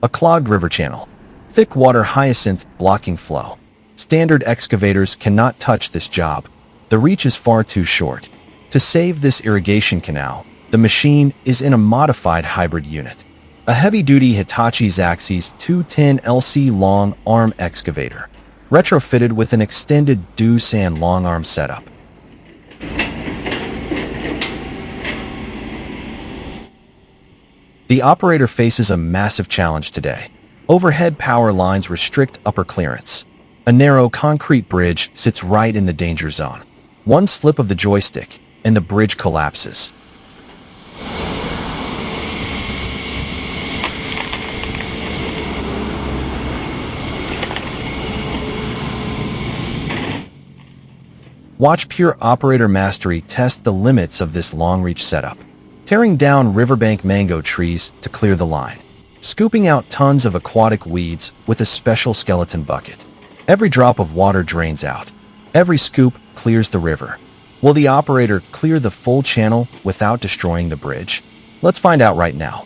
A clogged river channel. Thick water hyacinth blocking flow. Standard excavators cannot touch this job. The reach is far too short. To save this irrigation canal, the machine is in a modified hybrid unit. A heavy-duty Hitachi Zaxis 210LC long-arm excavator, retrofitted with an extended Doosan long-arm setup. The operator faces a massive challenge today. Overhead power lines restrict upper clearance. A narrow concrete bridge sits right in the danger zone. One slip of the joystick, and the bridge collapses. Watch pure operator mastery test the limits of this long-reach setup. Tearing down riverbank mango trees to clear the line. Scooping out tons of aquatic weeds with a special skeleton bucket. Every drop of water drains out. Every scoop clears the river. Will the operator clear the full channel without destroying the bridge? Let's find out right now.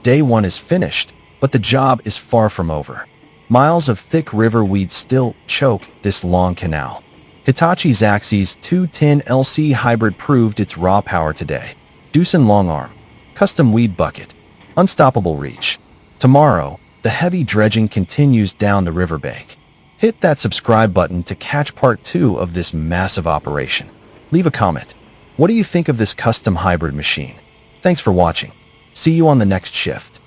Day 1 is finished, but the job is far from over. Miles of thick river weeds still choke this long canal. Hitachi Zaxis 210LC hybrid proved its raw power today. Doosan long arm, custom weed bucket, unstoppable reach. Tomorrow, the heavy dredging continues down the riverbank. Hit that subscribe button to catch part 2 of this massive operation. Leave a comment. What do you think of this custom hybrid machine? Thanks for watching. See you on the next shift.